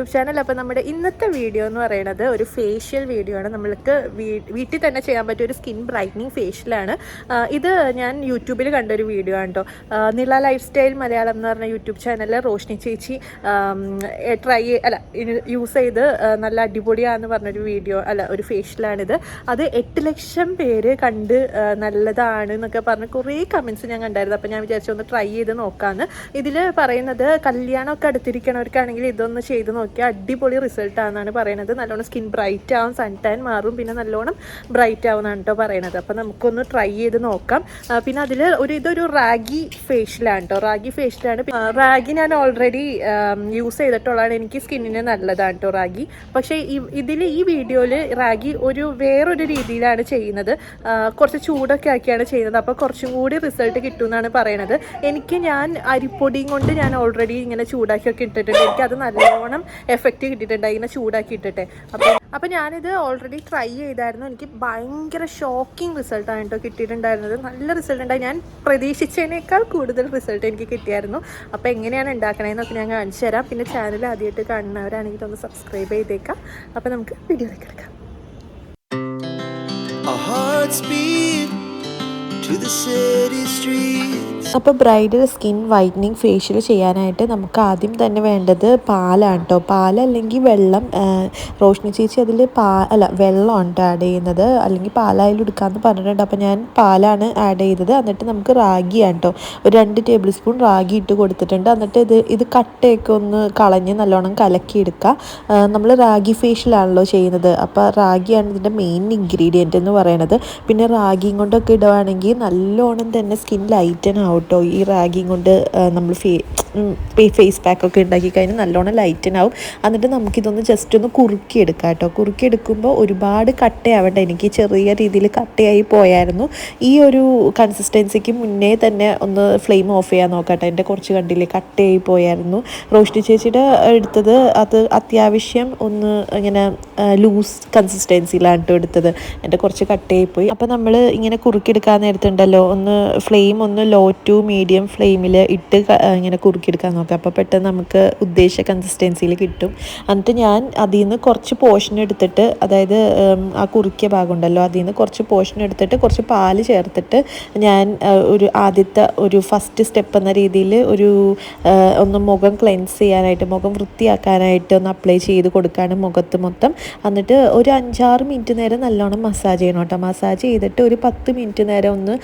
YouTube channel. അപ്പോൾ നമ്മുടെ ഇന്നത്തെ വീഡിയോ എന്ന് പറയുന്നത് ഒരു ഫേഷ്യൽ വീഡിയോ ആണ്. നമ്മൾക്ക് വീട്ടിൽ തന്നെ ചെയ്യാൻ പറ്റിയ ഒരു സ്കിൻ ബ്രൈറ്റനിങ് ഫേഷ്യലാണ്. ഇത് ഞാൻ യൂട്യൂബിൽ കണ്ടൊരു വീഡിയോ ആണ് കേട്ടോ. നില ലൈഫ് സ്റ്റൈൽ മലയാളം എന്ന് പറഞ്ഞ യൂട്യൂബ് ചാനലിൽ റോഷ്നി ചേച്ചി യൂസ് ചെയ്ത് നല്ല അടിപൊളിയാണെന്ന് പറഞ്ഞൊരു വീഡിയോ ഒരു ഫേഷ്യലാണിത്. അത് 8 ലക്ഷം പേര് കണ്ട് നല്ലതാണ് എന്നൊക്കെ പറഞ്ഞ് കുറേ കമൻറ്റ്സ് ഞാൻ കണ്ടായിരുന്നു. അപ്പോൾ ഞാൻ വിചാരിച്ചു ഒന്ന് ട്രൈ ചെയ്ത് നോക്കാമെന്ന്. ഇതിൽ പറയുന്നത് കല്യാണമൊക്കെ അടുത്തിരിക്കണവർക്കാണെങ്കിൽ ഇതൊന്ന് ചെയ്ത് നോക്കിയാൽ അടിപൊളി റിസൾട്ടാണെന്നാണ് പറയുന്നത്. നല്ലോണം സ്കിൻ ബ്രൈറ്റ് ആവും, സൺ ടാൻ മാറും, പിന്നെ നല്ലോണം ബ്രൈറ്റ് ആവുമെന്നാണ് കേട്ടോ പറയുന്നത്. അപ്പോൾ നമുക്കൊന്ന് ട്രൈ ചെയ്ത് നോക്കാം. പിന്നെ അതിൽ ഇതൊരു റാഗി ഫേഷ്യലാണ് കേട്ടോ. റാഗി ഫേഷ്യലാണ്. റാഗി ഞാൻ ഓൾറെഡി യൂസ് ചെയ്തിട്ടുള്ളതാണ്. എനിക്ക് സ്കിന്നിന് നല്ലതാണ് കേട്ടോ റാഗി. പക്ഷേ ഈ വീഡിയോയിൽ റാഗി വേറൊരു രീതിയിലാണ് ചെയ്യുന്നത്. കുറച്ച് ചൂടൊക്കെ ആക്കിയാണ് ചെയ്യുന്നത്. അപ്പോൾ കുറച്ചും കൂടി റിസൾട്ട് കിട്ടുമെന്നാണ് പറയുന്നത്. ഞാൻ അരിപ്പൊടിയും കൊണ്ട് ഞാൻ ഓൾറെഡി ഇങ്ങനെ ചൂടാക്കിയൊക്കെ ഇട്ടിട്ടുണ്ട്. എനിക്കത് നല്ലോണം എഫക്റ്റ് കിട്ടിയിട്ടുണ്ട് ഇങ്ങനെ ചൂടാക്കി ഇട്ടിട്ട്. അപ്പോൾ ഞാനിത് ഓൾറെഡി ട്രൈ ചെയ്തായിരുന്നു. എനിക്ക് ഭയങ്കര ഷോക്കിംഗ് റിസൾട്ടാണ് കേട്ടോ കിട്ടിയിട്ടുണ്ടായിരുന്നത്. നല്ല റിസൾട്ട് ഉണ്ടായി. ഞാൻ പ്രതീക്ഷിച്ചതിനേക്കാൾ കൂടുതൽ റിസൾട്ട് എനിക്ക് കിട്ടിയായിരുന്നു. അപ്പോൾ എങ്ങനെയാണ് ഉണ്ടാക്കണതെന്നൊക്കെ ഞാൻ കാണിച്ചു തരാം. പിന്നെ ചാനൽ ആദ്യമായിട്ട് കാണുന്നവരാണെങ്കിൽ ഒന്ന് സബ്സ്ക്രൈബ് ചെയ്തേക്കാം. അപ്പോൾ നമുക്ക് വീഡിയോയിലേക്ക് എടുക്കാം. അപ്പോൾ ബ്രൈഡൽ സ്കിൻ വൈറ്റനിങ് ഫേഷ്യൽ ചെയ്യാനായിട്ട് നമുക്ക് ആദ്യം തന്നെ വേണ്ടത് പാലാണ് കേട്ടോ. പാലല്ലെങ്കിൽ വെള്ളം. റോഷ്നി ചേച്ചി അതിൽ വെള്ളമാണ് കേട്ടോ ആഡ് ചെയ്യുന്നത്. അല്ലെങ്കിൽ പാലായാലും എടുക്കാമെന്ന് പറഞ്ഞിട്ടുണ്ട്. അപ്പോൾ ഞാൻ പാലാണ് ആഡ് ചെയ്തത്. എന്നിട്ട് നമുക്ക് റാഗിയാണ് കേട്ടോ. ഒരു 2 ടേബിൾ സ്പൂൺ റാഗി ഇട്ട് കൊടുത്തിട്ടുണ്ട്. എന്നിട്ട് ഇത് കട്ടയൊക്കെ ഒന്ന് കളഞ്ഞ് നല്ലോണം കലക്കിയെടുക്കുക. നമ്മൾ റാഗി ഫേഷ്യലാണല്ലോ ചെയ്യുന്നത്. അപ്പോൾ റാഗിയാണ് ഇതിൻ്റെ മെയിൻ ഇൻഗ്രീഡിയൻറ്റ് എന്ന് പറയുന്നത്. പിന്നെ റാഗിയും കൊണ്ടൊക്കെ ഇടുവാണെങ്കിൽ നല്ലോണം തന്നെ സ്കിൻ ലൈറ്റൻ ആവും കേട്ടോ. ഈ റാഗിയും കൊണ്ട് നമ്മൾ ഫേസ് പാക്കൊക്കെ ഉണ്ടാക്കി കഴിഞ്ഞാൽ നല്ലോണം ലൈറ്റൻ ആവും. എന്നിട്ട് നമുക്കിതൊന്ന് ജസ്റ്റ് ഒന്ന് കുറുക്കിയെടുക്കാം കേട്ടോ. കുറുക്കിയെടുക്കുമ്പോൾ ഒരുപാട് കട്ടയാവേണ്ട. എനിക്ക് ചെറിയ രീതിയിൽ കട്ടയായി പോയായിരുന്നു. ഈ ഒരു കൺസിസ്റ്റൻസിക്ക് മുന്നേ തന്നെ ഒന്ന് ഫ്ലെയിം ഓഫ് ചെയ്യാൻ നോക്കട്ടെ. എൻ്റെ കുറച്ച് കണ്ടില്ലേ കട്ടയായി പോയായിരുന്നു. റോഷ്നി ചേച്ചിയുടെ എടുത്തത് അത് അത്യാവശ്യം ഒന്ന് ഇങ്ങനെ ലൂസ് കൺസിസ്റ്റൻസിയിലാണ് കേട്ടോ എടുത്തത്. എൻ്റെ കുറച്ച് കട്ടയായി പോയി. അപ്പോൾ നമ്മൾ ഇങ്ങനെ കുറുക്കിയെടുക്കാൻ നേരത്തുണ്ടല്ലോ ഒന്ന് ഫ്ലെയിം ഒന്ന് ലോ ടു മീഡിയം ഫ്ലെയിമിൽ ഇട്ട് ഇങ്ങനെ കുറുക്കിയെടുക്കാൻ നോക്കാം. അപ്പോൾ പെട്ടെന്ന് നമുക്ക് ഉദ്ദേശിച്ച കൺസിസ്റ്റൻസിയിൽ കിട്ടും. എന്നിട്ട് ഞാൻ അതിൽ നിന്ന് കുറച്ച് പോർഷൻ എടുത്തിട്ട്, അതായത് ആ കുറുക്കിയ ഭാഗം ഉണ്ടല്ലോ അതിൽ നിന്ന് കുറച്ച് പോർഷൻ എടുത്തിട്ട് കുറച്ച് പാല് ചേർത്തിട്ട് ഞാൻ ആദ്യത്തെ ഫസ്റ്റ് സ്റ്റെപ്പ് എന്ന രീതിയിൽ ഒന്ന് മുഖം ക്ലെൻസ് ചെയ്യാനായിട്ട്, മുഖം വൃത്തിയാക്കാനായിട്ട് ഒന്ന് അപ്ലൈ ചെയ്ത് കൊടുക്കുകയാണ് മുഖത്ത് മൊത്തം. എന്നിട്ട് ഒരു 5-6 മിനിറ്റ് നേരം നല്ലോണം മസാജ് ചെയ്യണം കേട്ടോ. മസാജ് ചെയ്തിട്ട് ഒരു 10 മിനിറ്റ് നേരം ഒന്ന്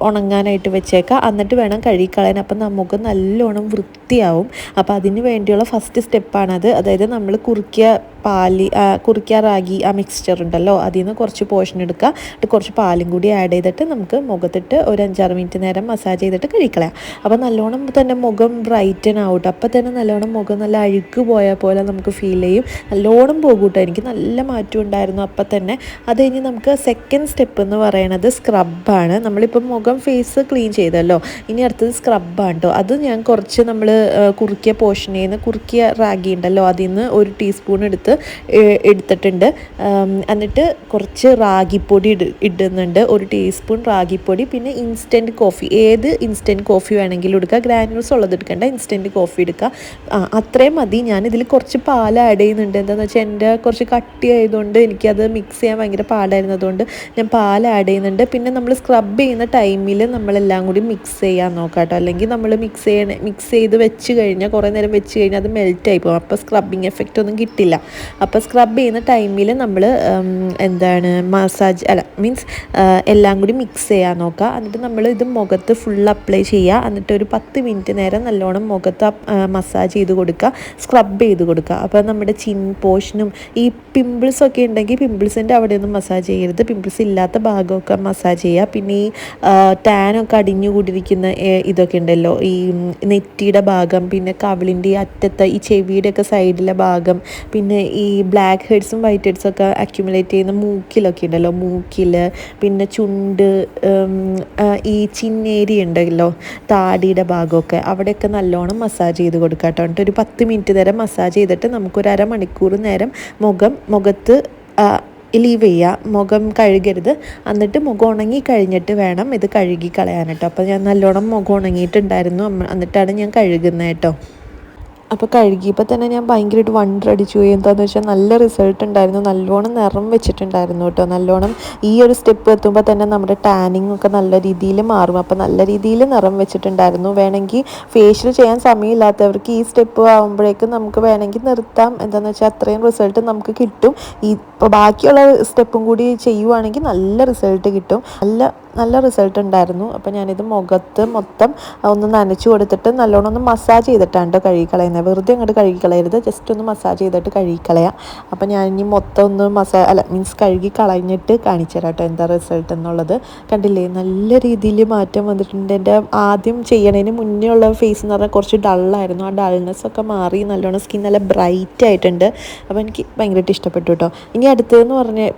ഉണങ്ങാനായിട്ട് വെച്ചേക്കാം. എന്നിട്ട് വേണം കഴുകിക്കളയാൻ. അപ്പം നമുക്ക് നല്ലോണം വൃത്തിയാവും. അപ്പോൾ അതിന് വേണ്ടിയുള്ള ഫസ്റ്റ് സ്റ്റെപ്പാണത്. അതായത് നമ്മൾ കുറുക്കിയ റാഗി ആ മിക്സ്ചർ ഉണ്ടല്ലോ അതിൽ നിന്ന് കുറച്ച് പോർഷൻ എടുക്കുക. എന്നിട്ട് കുറച്ച് പാലും കൂടി ആഡ് ചെയ്തിട്ട് നമുക്ക് മുഖത്തിട്ട് ഒരു 5-6 മിനിറ്റ് നേരം മസാജ് ചെയ്തിട്ട് കഴുകിക്കളയാം. അപ്പോൾ നല്ലോണം തന്നെ മുഖം ബ്രൈറ്റൻ ആവട്ടെ. അപ്പോൾ തന്നെ നല്ലോണം മുഖം നല്ല അഴുക്ക് പോയ പോലെ നമുക്ക് ഫീൽ ചെയ്യും. നല്ലോണം പോകും കേട്ടോ. എനിക്ക് നല്ല മാറ്റം ഉണ്ടായിരുന്നു അപ്പം തന്നെ. അത് കഴിഞ്ഞ് നമുക്ക് സെക്കൻഡ് സ്റ്റെപ്പ് എന്ന് പറയുന്നത് സ്ക്രബാണ്. നമ്മളിപ്പം മുഖം ഫേസ് ക്ലീൻ ചെയ്തല്ലോ. ഇനി അടുത്തത് സ്ക്രബാണ് കേട്ടോ. അത് ഞാൻ കുറച്ച് നമ്മൾ കുറുക്കിയ പോർഷനിൽ നിന്ന് കുറുക്കിയ റാഗി ഉണ്ടല്ലോ അതിൽ നിന്ന് 1 ടീസ്പൂൺ എടുത്തിട്ടുണ്ട്. എന്നിട്ട് കുറച്ച് റാഗിപ്പൊടി ഇടുന്നുണ്ട്. 1 ടീസ്പൂൺ റാഗിപ്പൊടി. പിന്നെ ഇൻസ്റ്റൻറ്റ് കോഫി, ഏത് ഇൻസ്റ്റൻറ്റ് കോഫി വേണമെങ്കിലും എടുക്കുക. ഗ്രാനുൾസ് ഉള്ളത് എടുക്കേണ്ട, ഇൻസ്റ്റൻറ്റ് കോഫി എടുക്കുക. അത്രയും മതി. ഞാനിതിൽ കുറച്ച് പാൽ ആഡ് ചെയ്യുന്നുണ്ട്. എന്താണെന്ന് വെച്ചാൽ എൻ്റെ കുറച്ച് കട്ടി ആയതുകൊണ്ട് എനിക്കത് മിക്സ് ചെയ്യാൻ ഭയങ്കര പാടായിരുന്നതുകൊണ്ട് ഞാൻ പാൽ ആഡ് ചെയ്യുന്നുണ്ട്. പിന്നെ നമ്മൾ സ്ക്രബ് ചെയ്യുന്ന ടൈമിൽ നമ്മളെല്ലാം കൂടി മിക്സ് ചെയ്യാൻ നോക്കാം കേട്ടോ. അല്ലെങ്കിൽ നമ്മൾ മിക്സ് ചെയ്ത് വെച്ച് കഴിഞ്ഞാൽ കുറേ നേരം വെച്ച് കഴിഞ്ഞാൽ അത് മെൽറ്റായി പോകും. അപ്പോൾ സ്ക്രബിങ് എഫക്റ്റ് ഒന്നും കിട്ടില്ല. അപ്പോൾ സ്ക്രബ് ചെയ്യുന്ന ടൈമിൽ നമ്മൾ എല്ലാം കൂടി മിക്സ് ചെയ്യാൻ നോക്കുക. എന്നിട്ട് നമ്മൾ ഇത് മുഖത്ത് ഫുൾ അപ്ലൈ ചെയ്യുക. എന്നിട്ട് ഒരു 10 മിനിറ്റ് നേരം നല്ലോണം മുഖത്ത് മസാജ് ചെയ്ത് കൊടുക്കുക, സ്ക്രബ് ചെയ്ത് കൊടുക്കുക. അപ്പോൾ നമ്മുടെ ചിൻ പോർഷനും ഈ പിമ്പിൾസൊക്കെ ഉണ്ടെങ്കിൽ പിമ്പിൾസിൻ്റെ അവിടെയൊന്നും മസാജ് ചെയ്യരുത്. പിമ്പിൾസ് ഇല്ലാത്ത ഭാഗമൊക്കെ മസാജ് ചെയ്യുക. പിന്നെ ഈ ടാനൊക്കെ അടിഞ്ഞു കൂടിയിരിക്കുന്ന ഇതൊക്കെ ഉണ്ടല്ലോ, ഈ നെറ്റിയുടെ ഭാഗം, പിന്നെ കവിളിൻ്റെ ഈ അറ്റത്ത് ഈ ചെവിയുടെ ഒക്കെ സൈഡിലെ ഭാഗം, പിന്നെ ഈ ബ്ലാക്ക് ഹെഡ്സും വൈറ്റ് ഹെഡ്സും ഒക്കെ അക്യുമുലേറ്റ് ചെയ്യുന്ന മൂക്കിലൊക്കെ ഉണ്ടല്ലോ, മൂക്കിൽ, പിന്നെ ചുണ്ട്, ഈ ചിന്നേരി ഉണ്ടല്ലോ താടിയുടെ ഭാഗമൊക്കെ, അവിടെയൊക്കെ നല്ലോണം മസാജ് ചെയ്ത് കൊടുക്കുക കേട്ടോ. എന്നിട്ട് ഒരു 10 മിനിറ്റ് നേരം മസാജ് ചെയ്തിട്ട് നമുക്കൊരു അരമണിക്കൂർ നേരം മുഖത്ത് ലീവ് ചെയ്യുക. മുഖം കഴുകരുത്. എന്നിട്ട് മുഖം ഉണങ്ങി കഴിഞ്ഞിട്ട് വേണം ഇത് കഴുകി കളയാൻ കേട്ടോ. അപ്പോൾ ഞാൻ നല്ലോണം മുഖം ഉണങ്ങിയിട്ടുണ്ടായിരുന്നു. എന്നിട്ടാണ് ഞാൻ കഴുകുന്നത് കേട്ടോ. അപ്പോൾ കഴുകിയപ്പോൾ തന്നെ ഞാൻ ഭയങ്കരമായിട്ട് വണ്ടർ അടിച്ചു പോയി. എന്താണെന്ന് വെച്ചാൽ നല്ല റിസൾട്ട് ഉണ്ടായിരുന്നു, നല്ലോണം നിറം വെച്ചിട്ടുണ്ടായിരുന്നു കേട്ടോ. നല്ലോണം ഈ ഒരു സ്റ്റെപ്പ് എത്തുമ്പോൾ തന്നെ നമ്മുടെ ടാനിങ് ഒക്കെ നല്ല രീതിയിൽ മാറും. അപ്പോൾ നല്ല രീതിയിൽ നിറം വെച്ചിട്ടുണ്ടായിരുന്നു. വേണമെങ്കിൽ ഫേഷ്യൽ ചെയ്യാൻ സമയമില്ലാത്തവർക്ക് ഈ സ്റ്റെപ്പ് ആകുമ്പോഴേക്കും നമുക്ക് വേണമെങ്കിൽ നിർത്താം. എന്താണെന്ന് വെച്ചാൽ അത്രയും റിസൾട്ട് നമുക്ക് കിട്ടും. ഇപ്പോൾ ബാക്കിയുള്ള സ്റ്റെപ്പും കൂടി ചെയ്യുവാണെങ്കിൽ നല്ല റിസൾട്ട് കിട്ടും. നല്ല റിസൾട്ട് ഉണ്ടായിരുന്നു. അപ്പോൾ ഞാനിത് മുഖത്ത് മൊത്തം ഒന്ന് നനച്ച് കൊടുത്തിട്ട് നല്ലോണം ഒന്ന് മസാജ് ചെയ്തിട്ടാണ് കേട്ടോ കഴുകിക്കളയുന്നത്. വെറുതെ അങ്ങോട്ട് കഴുകിക്കളയരുത്, ജസ്റ്റ് ഒന്ന് മസാജ് ചെയ്തിട്ട് കഴുകിക്കളയാം. അപ്പോൾ ഞാൻ ഇനി മൊത്തം ഒന്ന് കഴുകി കളഞ്ഞിട്ട് കാണിച്ചു തരാം കേട്ടോ എന്താ റിസൾട്ട് എന്നുള്ളത്. കണ്ടില്ലേ, നല്ല രീതിയിൽ മാറ്റം വന്നിട്ടുണ്ട്. എൻ്റെ ആദ്യം ചെയ്യണതിന് മുന്നേ ഉള്ള ഫേസ് എന്ന് പറഞ്ഞാൽ കുറച്ച് ഡള്ളായിരുന്നു. ആ ഡൾനെസ്സൊക്കെ മാറി നല്ലോണം സ്കിൻ നല്ല ബ്രൈറ്റ് ആയിട്ടുണ്ട്. അപ്പോൾ എനിക്ക് ഭയങ്കരമായിട്ട് ഇഷ്ടപ്പെട്ടു കേട്ടോ. ഇനി അടുത്തതെന്ന്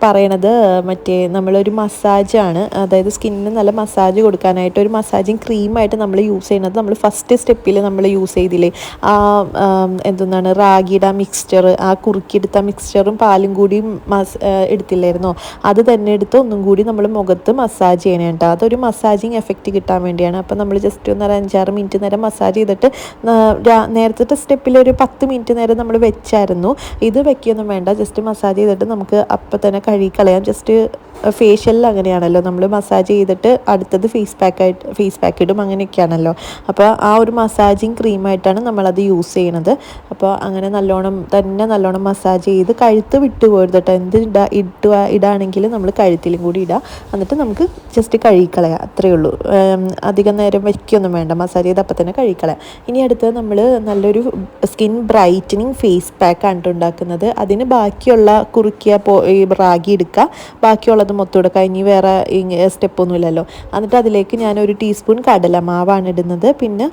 പറയണത് മറ്റേ നമ്മളൊരു മസാജാണ്. അതായത് സ്കിന്നിന് നല്ല മസാജ് കൊടുക്കാനായിട്ട് ഒരു മസാജിങ് ക്രീമായിട്ട് നമ്മൾ യൂസ് ചെയ്യുന്നത്, നമ്മൾ ഫസ്റ്റ് സ്റ്റെപ്പിൽ നമ്മൾ യൂസ് ചെയ്തില്ലേ ആ എന്താണ് റാഗിയുടെ മിക്സ്ചർ, ആ കുറുക്കിയെടുത്ത മിക്സ്ചറും പാലും കൂടി എടുത്തില്ലായിരുന്നോ, അത് തന്നെ എടുത്ത് ഒന്നും കൂടി നമ്മൾ മുഖത്ത് മസാജ് ചെയ്യണം കേട്ടോ. അതൊരു മസാജിങ് എഫക്റ്റ് കിട്ടാൻ വേണ്ടിയാണ്. അപ്പോൾ നമ്മൾ ജസ്റ്റ് ഒന്ന് 5-6 മിനിറ്റ് നേരം മസാജ് ചെയ്തിട്ട് നേരത്തെ സ്റ്റെപ്പിൽ ഒരു 10 മിനിറ്റ് നേരം നമ്മൾ വെച്ചായിരുന്നു. ഇത് വെക്കുകയൊന്നും വേണ്ട, ജസ്റ്റ് മസാജ് ചെയ്തിട്ട് നമുക്ക് അപ്പം തന്നെ കഴുകിക്കളയാം. ജസ്റ്റ് ഫേഷ്യലിൽ അങ്ങനെയാണല്ലോ, നമ്മൾ മസാജ് ചെയ്തിട്ട് അടുത്തത് ഫേസ് പാക്ക് ഇടും, അങ്ങനെയൊക്കെയാണല്ലോ. അപ്പോൾ ആ ഒരു മസാജിങ് ക്രീമായിട്ടാണ് നമ്മളത് യൂസ് ചെയ്യണത്. അപ്പോൾ അങ്ങനെ നല്ലോണം മസാജ് ചെയ്ത് കഴുത്ത് വിട്ട് പോരുത് കേട്ടോ. എന്ത് ഇടാണെങ്കിൽ നമ്മൾ കഴുത്തിലും കൂടി ഇടുക. എന്നിട്ട് നമുക്ക് ജസ്റ്റ് കഴുകിക്കളയാം, അത്രയേ ഉള്ളൂ. അധികം നേരം വയ്ക്കൊന്നും വേണ്ട, മസാജ് ചെയ്ത് അപ്പം തന്നെ കഴുകിക്കളയാം. ഇനി അടുത്തത് നമ്മൾ നല്ലൊരു സ്കിൻ ബ്രൈറ്റനിങ് ഫേസ് പാക്കാണ് ഉണ്ടാക്കുന്നത്. അതിന് ബാക്കിയുള്ള കുറുക്കിയ റാഗി എടുക്കുക, ബാക്കിയുള്ളത് മൊത്തം എടുക്കുക. ഇനി വേറെ സ്റ്റെപ്പൊന്നുമില്ലല്ലോ. എന്നിട്ട് അതിലേക്ക് ഞാനൊരു ടീസ്പൂൺ കടലമാവാണ് ഇടുന്നത്. പിന്നെ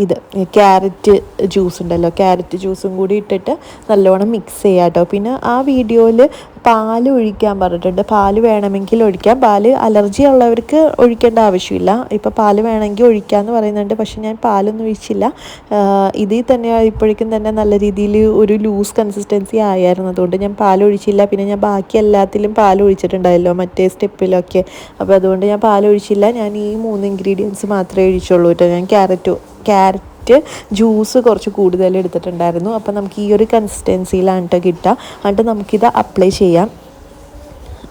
ഇത് ക്യാരറ്റ് ജ്യൂസ് ഉണ്ടല്ലോ, ക്യാരറ്റ് ജ്യൂസും കൂടി ഇട്ടിട്ട് നല്ലോണം മിക്സ് ചെയ്യാം കേട്ടോ. പിന്നെ ആ വീഡിയോയിൽ പാൽ ഒഴിക്കാൻ പറഞ്ഞിട്ടുണ്ട്. പാൽ വേണമെങ്കിൽ ഒഴിക്കാം. പാല് അലർജി ഉള്ളവർക്ക് ഒഴിക്കേണ്ട ആവശ്യമില്ല. ഇപ്പോൾ പാല് വേണമെങ്കിൽ ഒഴിക്കാമെന്ന് പറയുന്നുണ്ട്, പക്ഷെ ഞാൻ പാലൊന്നും ഒഴിച്ചില്ല. ഇതിൽ തന്നെ ഇപ്പോഴേക്കും തന്നെ നല്ല രീതിയിൽ ഒരു ലൂസ് കൺസിസ്റ്റൻസി ആയിരുന്നു, അതുകൊണ്ട് ഞാൻ പാൽ ഒഴിച്ചില്ല. പിന്നെ ഞാൻ ബാക്കി എല്ലാത്തിലും പാൽ ഒഴിച്ചിട്ടുണ്ടായല്ലോ മറ്റേ സ്റ്റെപ്പിലൊക്കെ, അപ്പോൾ അതുകൊണ്ട് ഞാൻ പാൽ ഒഴിച്ചില്ല. ഞാൻ ഈ 3 ഇൻഗ്രീഡിയൻസ് മാത്രമേ ഒഴിച്ചുള്ളൂ കേട്ടോ. ഞാൻ ക്യാരറ്റ് ജ്യൂസ് കുറച്ച് കൂടുതൽ എടുത്തിട്ടുണ്ടായിരുന്നു. അപ്പോൾ നമുക്ക് ഈ ഒരു കൺസിസ്റ്റൻസിയിലാണ് കേട്ടോ കിട്ടുക. എന്നിട്ട് നമുക്കിത് അപ്ലൈ ചെയ്യാം.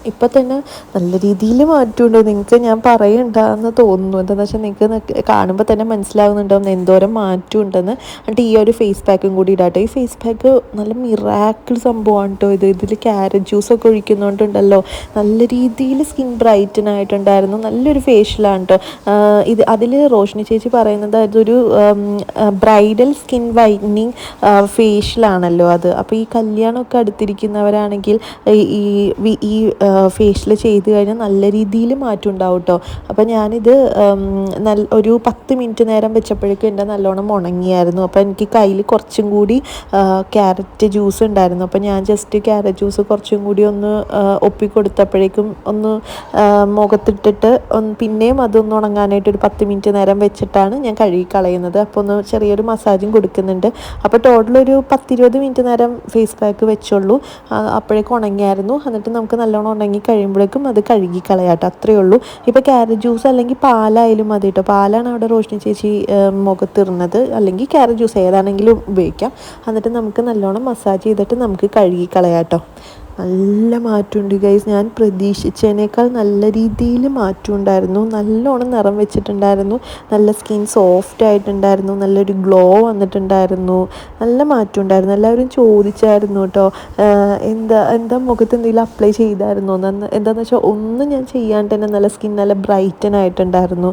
ഇപ്പം തന്നെ നല്ല രീതിയിൽ മാറ്റമുണ്ട്. നിങ്ങൾക്ക് ഞാൻ പറയണ്ടെന്ന് തോന്നുന്നു. എന്താണെന്ന് വെച്ചാൽ നിങ്ങൾക്ക് കാണുമ്പോൾ തന്നെ മനസ്സിലാവുന്നുണ്ടാവും എന്തോരം മാറ്റമുണ്ടെന്ന്. എന്നിട്ട് ഈ ഒരു ഫേസ് പാക്കും കൂടി ഇടാട്ടോ. ഈ ഫേസ് പാക്ക് നല്ല മിറാക്കിൾ സംഭവമാണ് കേട്ടോ. ഇതിൽ ക്യാരറ്റ് ജ്യൂസൊക്കെ ഒഴിക്കുന്നതുകൊണ്ടുണ്ടല്ലോ നല്ല രീതിയിൽ സ്കിൻ ബ്രൈറ്റൻ ആയിട്ടുണ്ടായിരുന്നു. നല്ലൊരു ഫേഷ്യലാണ് കേട്ടോ ഇത്. അതിൽ റോഷ്നി ചേച്ചി പറയുന്നത് അതൊരു ബ്രൈഡൽ സ്കിൻ വൈറ്റനിങ് ഫേഷ്യലാണല്ലോ അത്. അപ്പോൾ ഈ കല്യാണമൊക്കെ അടുത്തിരിക്കുന്നവരാണെങ്കിൽ ഈ ഫേഷ്യൽ ചെയ്ത് കഴിഞ്ഞാൽ നല്ല രീതിയിൽ മാറ്റം ഉണ്ടാവും കേട്ടോ. അപ്പോൾ ഞാനിത് ഒരു 10 മിനിറ്റ് നേരം വെച്ചപ്പോഴേക്കും എൻ്റെ നല്ലോണം ഉണങ്ങിയായിരുന്നു. അപ്പോൾ എനിക്ക് കയ്യിൽ കുറച്ചും കൂടി ക്യാരറ്റ് ജ്യൂസ് ഉണ്ടായിരുന്നു. അപ്പോൾ ഞാൻ ജസ്റ്റ് ക്യാരറ്റ് ജ്യൂസ് കുറച്ചും കൂടി ഒന്ന് ഒപ്പിക്കൊടുത്തപ്പോഴേക്കും ഒന്ന് മുഖത്തിട്ടിട്ട് പിന്നെയും അതൊന്ന് ഉണങ്ങാനായിട്ട് ഒരു 10 മിനിറ്റ് നേരം വെച്ചിട്ടാണ് ഞാൻ കഴുകി കളയുന്നത്. അപ്പോൾ ഒന്ന് ചെറിയൊരു മസാജും കൊടുക്കുന്നുണ്ട്. അപ്പോൾ ടോട്ടൽ ഒരു 10-20 മിനിറ്റ് നേരം ഫേസ് പാക്ക് വെച്ചുള്ളൂ. അപ്പോഴേക്കും ഉണങ്ങിയായിരുന്നു. എന്നിട്ട് നമുക്ക് നല്ലോണം ഉണങ്ങി കഴിയുമ്പോഴേക്കും അത് കഴുകി കളയാട്ടോ, അത്രയേ ഉള്ളൂ. ഇപ്പോൾ ക്യാരറ്റ് ജ്യൂസ് അല്ലെങ്കിൽ പാലായാലും മതി കേട്ടോ. പാലാണ് അവിടെ റോഷ്നി ചേച്ചി മുഖത്തിടുന്നത്, അല്ലെങ്കിൽ ക്യാരറ്റ് ജ്യൂസ് ഏതാണെങ്കിലും ഉപയോഗിക്കാം. എന്നിട്ട് നമുക്ക് നല്ലോണം മസാജ് ചെയ്തിട്ട് നമുക്ക് കഴുകി കളയാട്ടോ. നല്ല മാറ്റമുണ്ട് ഗൈസ്. ഞാൻ പ്രതീക്ഷിച്ചതിനേക്കാൾ നല്ല രീതിയിൽ മാറ്റം ഉണ്ടായിരുന്നു. നല്ലോണം നിറം വെച്ചിട്ടുണ്ടായിരുന്നു. നല്ല സ്കിൻ സോഫ്റ്റ് ആയിട്ടുണ്ടായിരുന്നു. നല്ലൊരു ഗ്ലോ വന്നിട്ടുണ്ടായിരുന്നു. നല്ല മാറ്റം ഉണ്ടായിരുന്നു. എല്ലാവരും ചോദിച്ചായിരുന്നു കേട്ടോ എന്താ മുഖത്ത് എന്തെങ്കിലും അപ്ലൈ ചെയ്തായിരുന്നോ. എന്താണെന്ന് വെച്ചാൽ ഒന്നും ഞാൻ ചെയ്യാണ്ട് തന്നെ നല്ല സ്കിൻ നല്ല ബ്രൈറ്റൻ ആയിട്ടുണ്ടായിരുന്നു.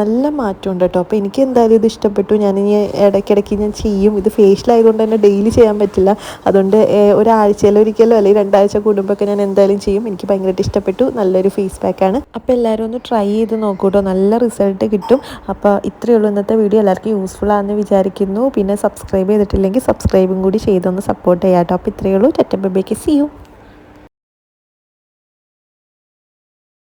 നല്ല മാറ്റമുണ്ട് കേട്ടോ. അപ്പോൾ എനിക്ക് എന്തായാലും ഇത് ഇഷ്ടപ്പെട്ടു. ഞാനിനി ഇടയ്ക്കിടയ്ക്ക് ഞാൻ ചെയ്യും. ഇത് ഫേഷ്യൽ ആയതുകൊണ്ട് തന്നെ ഡെയിലി ചെയ്യാൻ പറ്റില്ല. അതുകൊണ്ട് ഒരാഴ്ചയിലൊരിക്കലോ അല്ലെങ്കിൽ 2 ആഴ്ച കൂടുമ്പോഴൊക്കെ ഞാൻ എന്തായാലും ചെയ്യും. എനിക്ക് ഭയങ്കരമായിട്ട് ഇഷ്ടപ്പെട്ടു. നല്ലൊരു ഫേസ് പാക്കാണ്. അപ്പോൾ എല്ലാവരും ഒന്ന് ട്രൈ ചെയ്ത് നോക്കൂ കേട്ടോ, നല്ല റിസൾട്ട് കിട്ടും. അപ്പോൾ ഇത്രയേ ഉള്ളൂ ഇന്നത്തെ വീഡിയോ. എല്ലാവർക്കും യൂസ്ഫുൾ ആണെന്ന് വിചാരിക്കുന്നു. പിന്നെ സബ്സ്ക്രൈബ് ചെയ്തിട്ടില്ലെങ്കിൽ സബ്സ്ക്രൈബും കൂടി ചെയ്തൊന്ന് സപ്പോർട്ട് ചെയ്യാം കേട്ടോ. അപ്പോൾ ഇത്രയേ ഉള്ളൂ. Tata bye bye, see U.